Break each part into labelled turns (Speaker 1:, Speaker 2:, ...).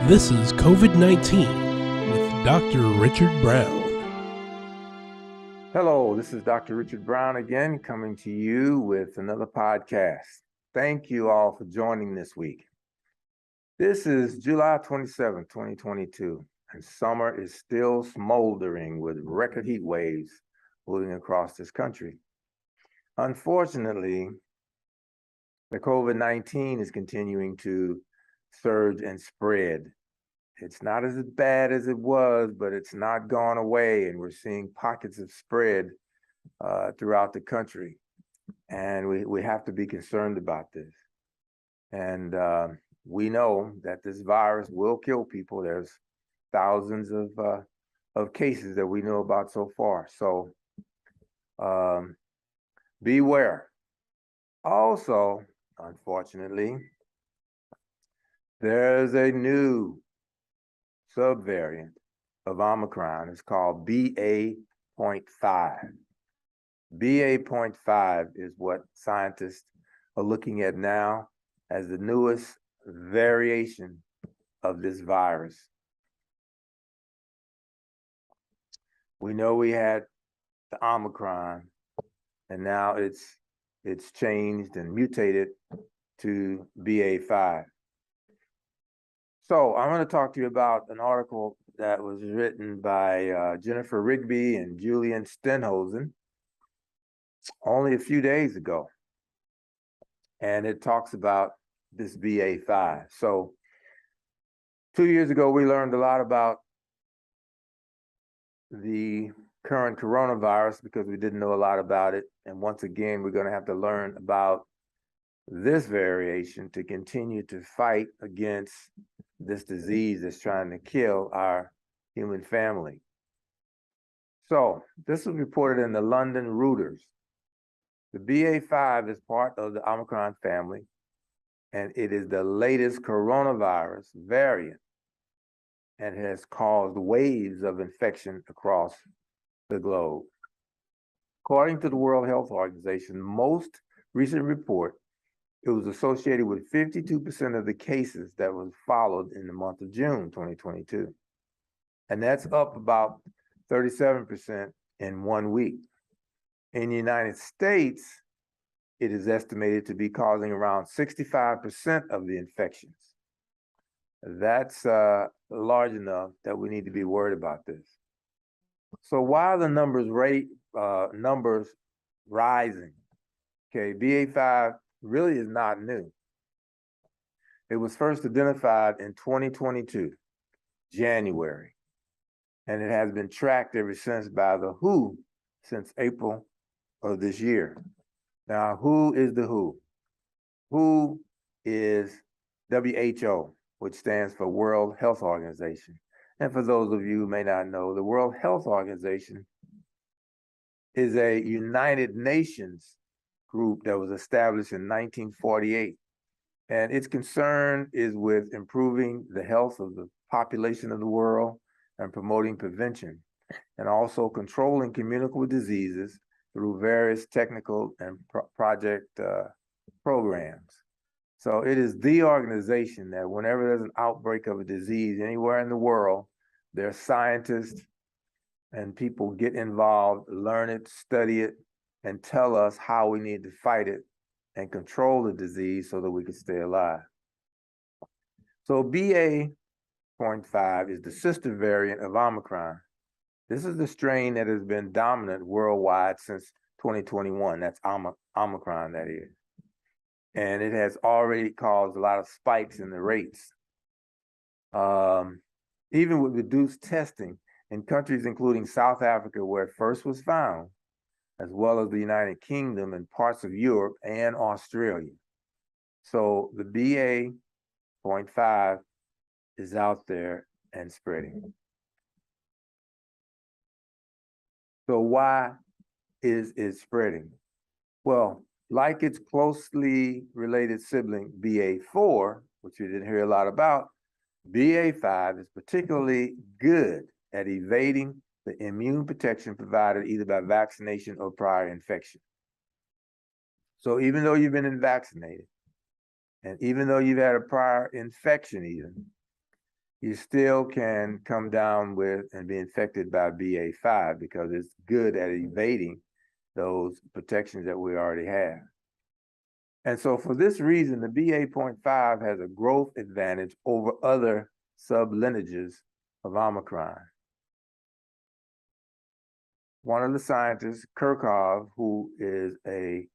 Speaker 1: This is COVID-19 with Dr. Richard Brown.
Speaker 2: Hello, this is Dr. Richard Brown again, coming to you with another podcast. Thank you all for joining this week. This is July 27, 2022, and summer is still smoldering with record heat waves moving across this country. Unfortunately, the COVID-19 is continuing to surge and spread. It's not as bad as it was, but it's not gone away, and we're seeing pockets of spread throughout the country. And we have to be concerned about this. And we know that this virus will kill people. There's thousands of cases that we know about so far. So beware. Also, unfortunately, there's a new subvariant of Omicron. It's called BA.5. BA.5 is what scientists are looking at now as the newest variation of this virus. We know we had the Omicron, and now it's changed and mutated to BA.5. So I'm going to talk to you about an article that was written by Jennifer Rigby and Julian Stenhosen only a few days ago. And it talks about this BA.5. So 2 years ago, we learned a lot about the current coronavirus because we didn't know a lot about it. And once again, we're going to have to learn about this variation to continue to fight against this disease that's trying to kill our human family. So this was reported in the London Reuters. The BA.5 is part of the Omicron family, and it is the latest coronavirus variant and has caused waves of infection across the globe. According to the World Health Organization, most recent report, it was associated with 52% of the cases that was followed in the month of June 2022. And that's up about 37% in 1 week. In the United States, it is estimated to be causing around 65% of the infections. That's large enough that we need to be worried about this. So why are the numbers rising? Okay, BA.5 really is not new. It was first identified in 2022, January, and it has been tracked ever since by the WHO since April of this year. Now, who is the WHO? WHO is WHO, which stands for World Health Organization. And for those of you who may not know, the World Health Organization is a United Nations group that was established in 1948. And its concern is with improving the health of the population of the world and promoting prevention, and also controlling communicable diseases through various technical and project programs. So it is the organization that whenever there's an outbreak of a disease anywhere in the world, their scientists and people get involved, learn it, study it, and tell us how we need to fight it and control the disease so that we can stay alive. So BA.5 is the sister variant of Omicron. This is the strain that has been dominant worldwide since 2021. That's Omicron, that is. And it has already caused a lot of spikes in the rates. Even with reduced testing in countries including South Africa, where it first was found, as well as the United Kingdom and parts of Europe and Australia. So the BA.5 is out there and spreading. So why is it spreading? Well, like its closely related sibling BA.4, which we didn't hear a lot about, BA.5 is particularly good at evading the immune protection provided either by vaccination or prior infection. So even though you've been vaccinated, and even though you've had a prior infection even, you still can come down with and be infected by BA.5 because it's good at evading those protections that we already have. And so for this reason, the BA.5 has a growth advantage over other sublineages of Omicron. One of the scientists, Kirchhoff, who is a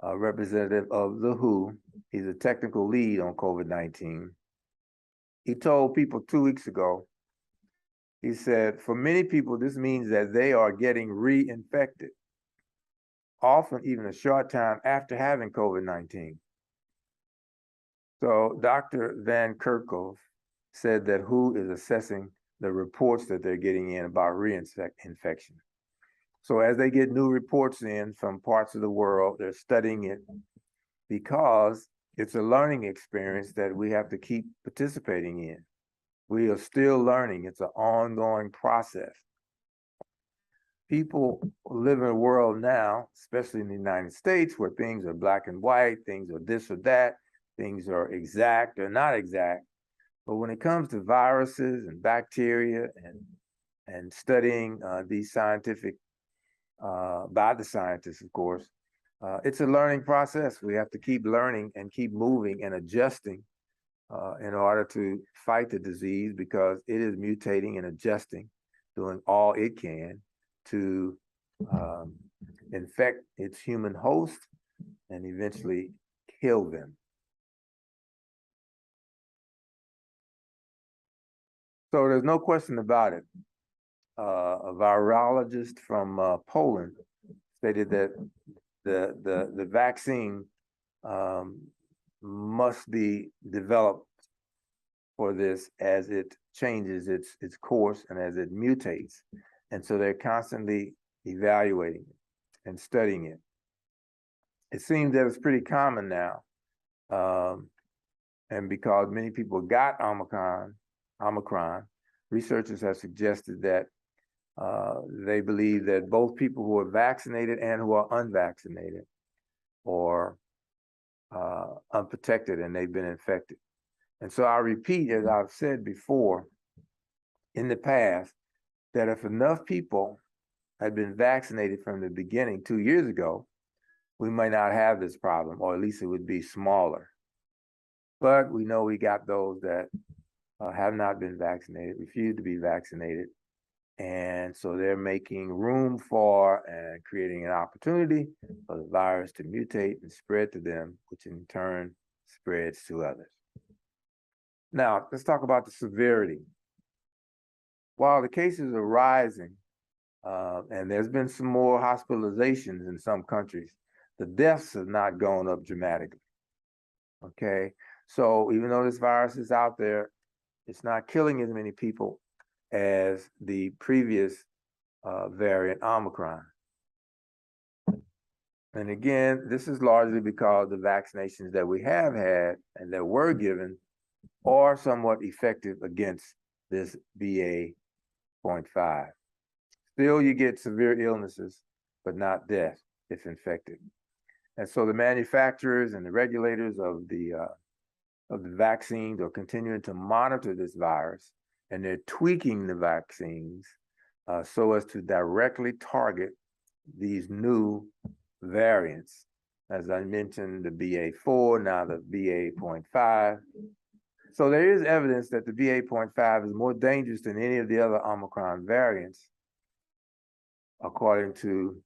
Speaker 2: representative of the WHO, he's a technical lead on COVID-19. He told people 2 weeks ago, he said, for many people, this means that they are getting reinfected, often even a short time after having COVID-19. So Dr. Van Kerkhove said that WHO is assessing the reports that they're getting in about reinfection. So as they get new reports in from parts of the world, they're studying it because it's a learning experience that we have to keep participating in. We are still learning. It's an ongoing process. People live in a world now, especially in the United States, where things are black and white, things are this or that, things are exact or not exact. But when it comes to viruses and bacteria and studying these scientific, by the scientists, of course, it's a learning process. We have to keep learning and keep moving and adjusting in order to fight the disease because it is mutating and adjusting, doing all it can to infect its human host and eventually kill them. So there's no question about it. A virologist from Poland stated that the vaccine must be developed for this as it changes its course and as it mutates. And so they're constantly evaluating it and studying it. It seems that it's pretty common now. And because many people got Omicron, researchers have suggested that they believe that both people who are vaccinated and who are unvaccinated are unprotected and they've been infected. And so I repeat, as I've said before in the past, that if enough people had been vaccinated from the beginning 2 years ago, we might not have this problem, or at least it would be smaller. But we know we got those that have not been vaccinated, refuse to be vaccinated. And so they're making room for and creating an opportunity for the virus to mutate and spread to them, which in turn spreads to others. Now, let's talk about the severity. While the cases are rising, and there's been some more hospitalizations in some countries, the deaths have not gone up dramatically. Okay, so even though this virus is out there, it's not killing as many people as the previous variant, Omicron. And again, this is largely because the vaccinations that we have had and that were given are somewhat effective against this BA.5. Still, you get severe illnesses, but not death if infected. And so the manufacturers and the regulators of the vaccines are continuing to monitor this virus, and they're tweaking the vaccines so as to directly target these new variants. As I mentioned, the BA.4, now the BA.5. So there is evidence that the BA.5 is more dangerous than any of the other Omicron variants, according to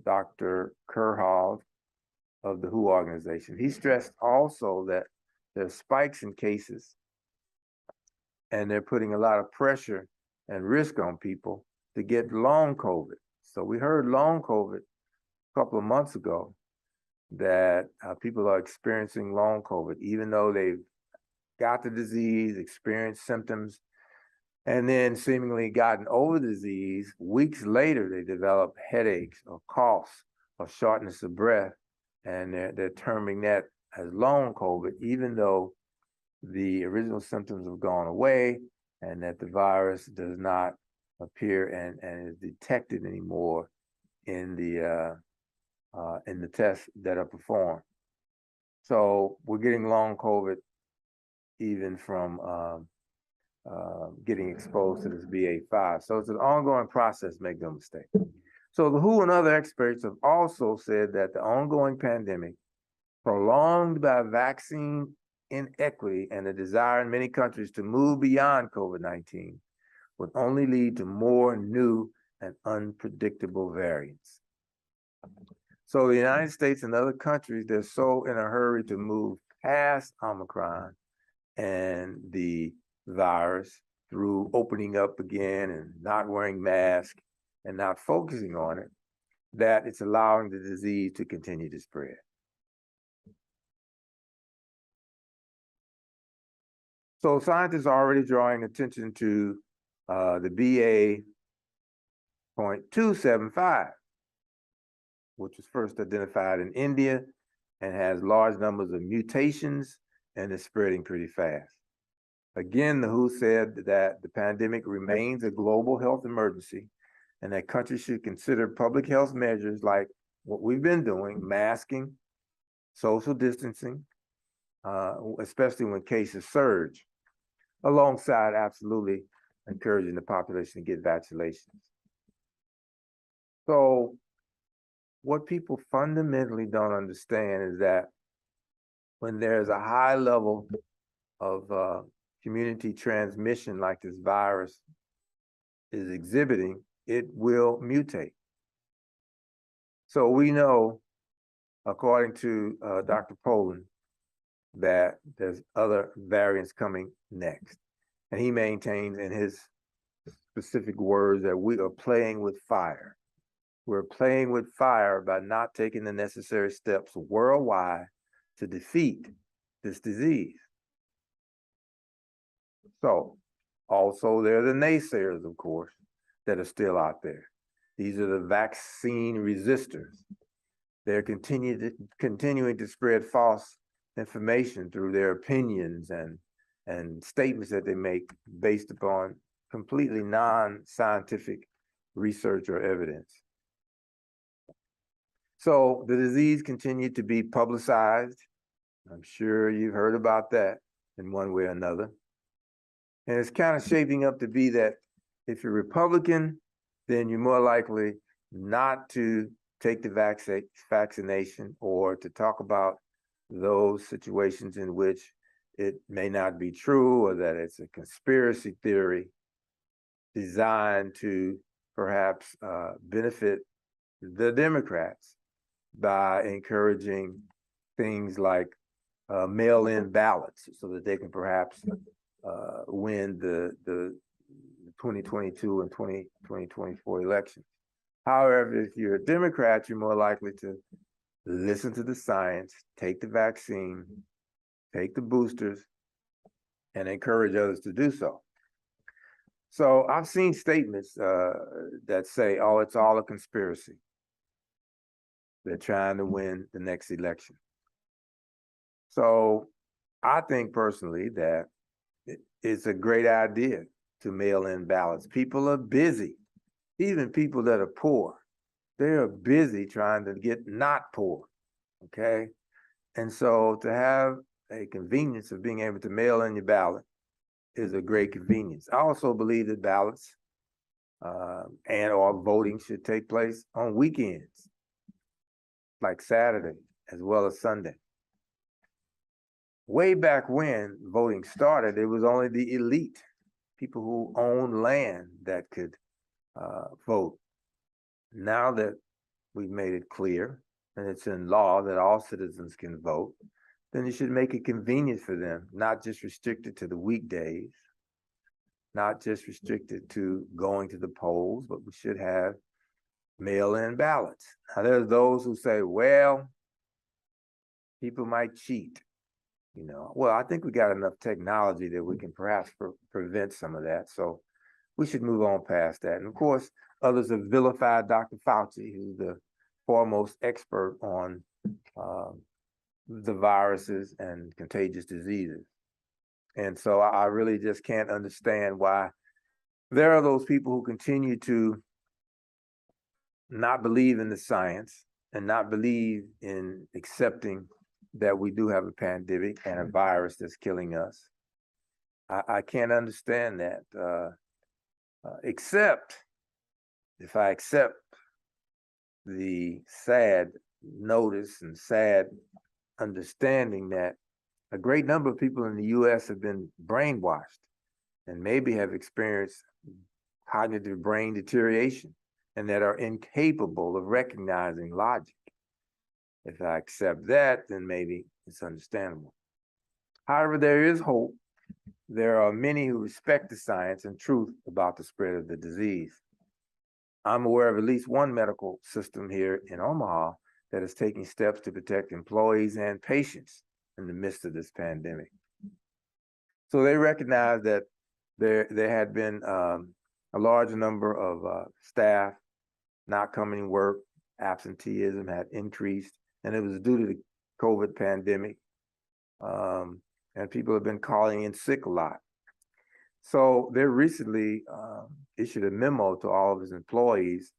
Speaker 2: Dr. Kirchhoff of the WHO organization. He stressed also that there's spikes in cases and they're putting a lot of pressure and risk on people to get long COVID. So we heard long COVID a couple of months ago that people are experiencing long COVID, even though they've got the disease, experienced symptoms, and then seemingly gotten over the disease. Weeks later, they develop headaches or coughs or shortness of breath, and they're terming that as long COVID, even though the original symptoms have gone away and that the virus does not appear and is detected anymore in the tests that are performed. So we're getting long COVID even from getting exposed to this BA.5. So it's an ongoing process, make no mistake. So the WHO and other experts have also said that the ongoing pandemic, prolonged by vaccine inequity and the desire in many countries to move beyond COVID-19, would only lead to more new and unpredictable variants. So the United States and other countries, they're so in a hurry to move past Omicron and the virus through opening up again and not wearing masks and not focusing on it, that it's allowing the disease to continue to spread. So scientists are already drawing attention to the BA.275, which was first identified in India and has large numbers of mutations and is spreading pretty fast. Again, the WHO said that the pandemic remains a global health emergency and that countries should consider public health measures like what we've been doing, masking, social distancing, especially when cases surge, alongside absolutely encouraging the population to get vaccinations. So what people fundamentally don't understand is that when there's a high level of community transmission like this virus is exhibiting, it will mutate. So we know, according to Dr. Poland, that there's other variants coming next. And he maintains in his specific words that we are playing with fire. We're playing with fire by not taking the necessary steps worldwide to defeat this disease. So also there are the naysayers, of course, that are still out there. These are the vaccine resistors. They're continuing to spread false information through their opinions and statements that they make based upon completely non-scientific research or evidence. So the disease continued to be publicized. I'm sure you've heard about that in one way or another. And it's kind of shaping up to be that if you're Republican, then you're more likely not to take the vaccination or to talk about those situations in which it may not be true or that it's a conspiracy theory designed to perhaps benefit the Democrats by encouraging things like mail-in ballots so that they can perhaps win the 2022 and 2024 elections. However, if you're a Democrat, you're more likely to listen to the science, take the vaccine, take the boosters, and encourage others to do so. So I've seen statements that say, oh, it's all a conspiracy. They're trying to win the next election. So I think personally that it's a great idea to mail in ballots. People are busy, even people that are poor. They are busy trying to get not poor, okay? And so to have a convenience of being able to mail in your ballot is a great convenience. I also believe that ballots and or voting should take place on weekends, like Saturday as well as Sunday. Way back when voting started, it was only the elite, people who owned land, that could vote. Now that we've made it clear, and it's in law that all citizens can vote, then you should make it convenient for them, not just restricted to the weekdays, not just restricted to going to the polls, but we should have mail-in ballots. Now there's those who say, well, people might cheat. You know, well, I think we got enough technology that we can perhaps prevent some of that. So we should move on past that. And of course, others have vilified Dr. Fauci, who's the foremost expert on the viruses and contagious diseases. And so I really just can't understand why there are those people who continue to not believe in the science and not believe in accepting that we do have a pandemic and a virus that's killing us. I can't understand that, except if I accept the sad notice and sad understanding that a great number of people in the US have been brainwashed and maybe have experienced cognitive brain deterioration and that are incapable of recognizing logic. If I accept that, then maybe it's understandable. However, there is hope. There are many who respect the science and truth about the spread of the disease. I'm aware of at least one medical system here in Omaha that is taking steps to protect employees and patients in the midst of this pandemic. So they recognize that there had been a large number of staff not coming to work, absenteeism had increased, and it was due to the COVID pandemic. And people have been calling in sick a lot. So they recently issued a memo to all of his employees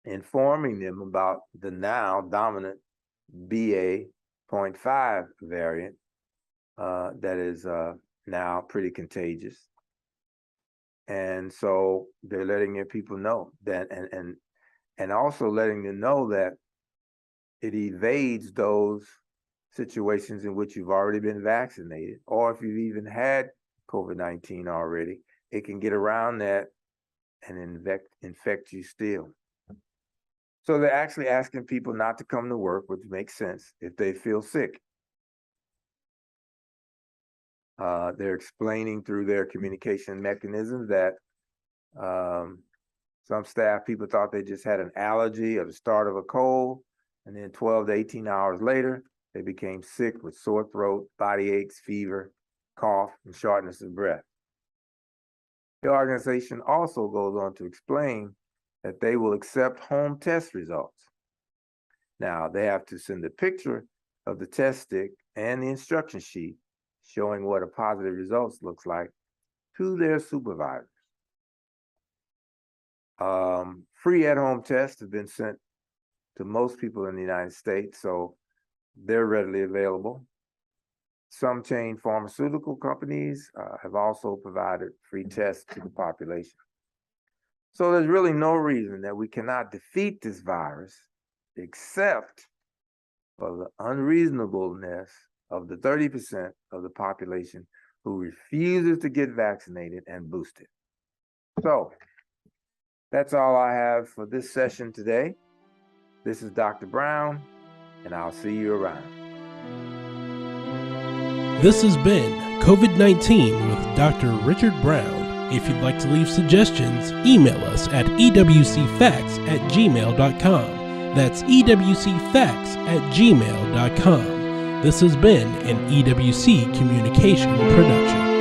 Speaker 2: informing them about the now dominant BA.5 variant that is now pretty contagious. And so they're letting their people know that, and also letting them know that it evades those situations in which you've already been vaccinated, or if you've even had COVID-19 already, it can get around that and infect you still. So they're actually asking people not to come to work, which makes sense if they feel sick. They're explaining through their communication mechanisms that some staff people thought they just had an allergy or the start of a cold, and then 12 to 18 hours later, they became sick with sore throat, body aches, fever, cough, and shortness of breath. The organization also goes on to explain that they will accept home test results. Now, they have to send a picture of the test stick and the instruction sheet showing what a positive results looks like to their supervisors. Free at-home tests have been sent to most people in the United States, so they're readily available. Some chain pharmaceutical companies have also provided free tests to the population. So there's really no reason that we cannot defeat this virus except for the unreasonableness of the 30% of the population who refuses to get vaccinated and boosted. So that's all I have for this session today. This is Dr. Brown, and I'll see you around.
Speaker 1: This has been COVID-19 with Dr. Richard Brown. If you'd like to leave suggestions, email us at ewcfacts@gmail.com. That's ewcfacts@gmail.com. This has been an EWC Communication production.